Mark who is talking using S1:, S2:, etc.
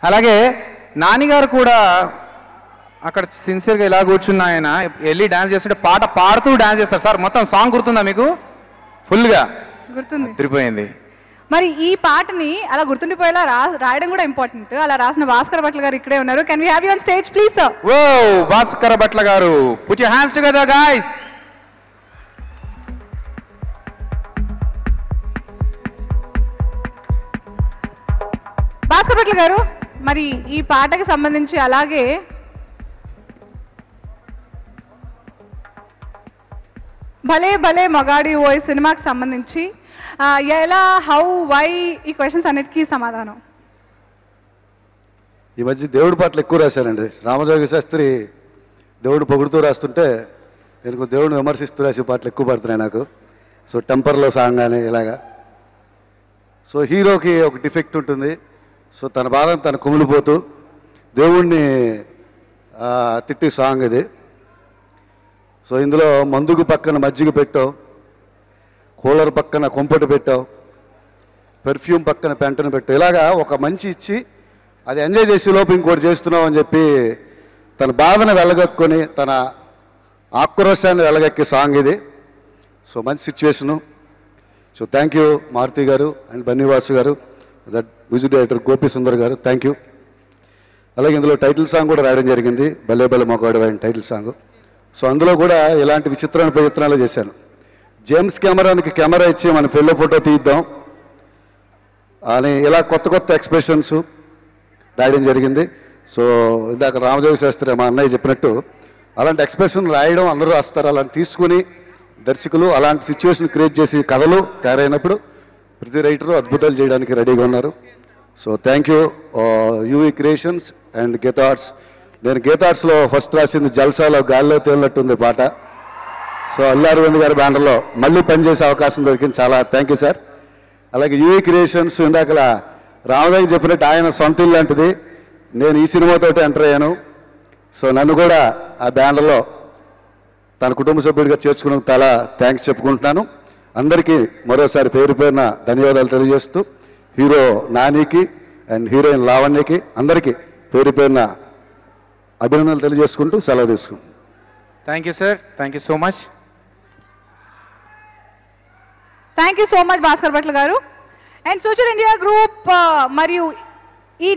S1: అలాగే నానిగారు కూడా అక్కడ సిన్సియర్గా ఇలా కూర్చున్న ఆయన వెళ్ళి డాన్స్ చేస్తుంటే పాట పాడుతూ డాన్స్ చేస్తారు సార్. మొత్తం సాంగ్ గుర్తుందా మీకు? ఫుల్గా
S2: గుర్తుంది,
S1: తిరిగిపోయింది.
S2: మరి ఈ పాటని అలా గుర్తుండిపోయేలా రాయడం కూడా ఇంపార్టెంట్. అలా రాసిన భాస్కర్ భట్ల గారు ఇక్కడే ఉన్నారు. Can we have you on stage please sir?
S1: ఓ Bhaskar Bhatla garu, put your hands together guys.
S2: Bhaskar Bhatla garu, మరి ఈ పాటకి సంబంధించి అలాగే భలే భలే మగాడి ఓ ఈ సినిమాకి సంబంధించి ఎలా, హౌ, వై, ఈ క్వశ్చన్స్ అన్నిటికీ సమాధానం.
S3: ఈ మధ్య దేవుడి పాటలు ఎక్కువ రాశానండి. రామజోగి శాస్త్రి దేవుడు పొగుడుతూ రాస్తుంటే నేను దేవుడిని విమర్శిస్తూ రాసే పాటలు ఎక్కువ పడుతున్నాయి నాకు. సో టెంపర్లో సాంగ్ కానీ ఇలాగా. సో హీరోకి ఒక డిఫెక్ట్ ఉంటుంది. సో తన బాధను తను కుమిలిపోతూ దేవుణ్ణి తిట్టి సాంగ్ ఇది. సో ఇందులో మందుకు పక్కన మజ్జిగ పెట్టావు, కూలర్ పక్కన కొంపటి పెట్టావు, పెర్ఫ్యూమ్ పక్కన పెంటను పెట్టావు. ఇలాగా ఒక మంచి ఇచ్చి అది ఎంజాయ్ చేసే లోపు ఇంకోటి చేస్తున్నావు అని చెప్పి తన బాధను వెళ్ళగక్కుని తన ఆక్రోశాన్ని వెళ్ళగక్కే సాంగ్ ఇది. సో మంచి situation. So thank you Maruti garu and Bunny Vasu garu, that music director Gopi Sundar garu, thank you. అలాగే ఇందులో టైటిల్ సాంగ్ కూడా రాయడం జరిగింది, భలే భలే మగాడు అయిన టైటిల్ సాంగ్. సో అందులో కూడా ఇలాంటి విచిత్రమైన ప్రయత్నాలు చేశాను. జేమ్స్ కెమెరానికి కెమెరా ఇచ్చి మన పెళ్ళి ఫోటో తీద్దాం అని ఇలా కొత్త కొత్త ఎక్స్ప్రెషన్స్ రాయడం జరిగింది. సో ఇందాక రామజోగి శాస్త్రి మా అన్నయ్య చెప్పినట్టు అలాంటి ఎక్స్ప్రెషన్ రాయడం అందరూ రాస్తారు. అలాంటి తీసుకుని దర్శకులు అలాంటి సిచ్యువేషన్ క్రియేట్ చేసి కథలు తయారైనప్పుడు ప్రతి రైటరు అద్భుతాలు చేయడానికి రెడీగా ఉన్నారు. So thank you UV Creations and Geetha Arts. నేను గీతా ఆర్ట్స్లో ఫస్ట్ రాసింది జల్సాలో గాల్లో తేలినట్టుంది పాట. సో అల్లు అరవింద్ గారి బ్యానర్లో మళ్ళీ పనిచేసే అవకాశం దొరికింది, చాలా థ్యాంక్ యూ సార్. అలాగే యూవీ క్రియేషన్స్ ఇందాక రామదాకి చెప్పినట్టు ఆయన సొంత ఇల్లు లాంటిది. నేను ఈ సినిమాతోటి ఎంటర్ అయ్యాను. సో నన్ను కూడా ఆ బ్యానర్లో తన కుటుంబ సభ్యుడిగా చేర్చుకున్నందుకు చాలా థ్యాంక్స్ చెప్పుకుంటున్నాను. అందరికీ మరోసారి పేరు పేరున ధన్యవాదాలు తెలియజేస్తూ హీరో నానికి అండ్ హీరోయిన్ లావణ్యకి అందరికీ పేరు పేరున అభినందనలు తెలియజేసుకుంటూ సెలవు తీసుకుంటాం.
S1: Thank you sir, thank you so much.
S2: Thank you so much Bhaskar Bhatla garu. And social India group మరియు ఈ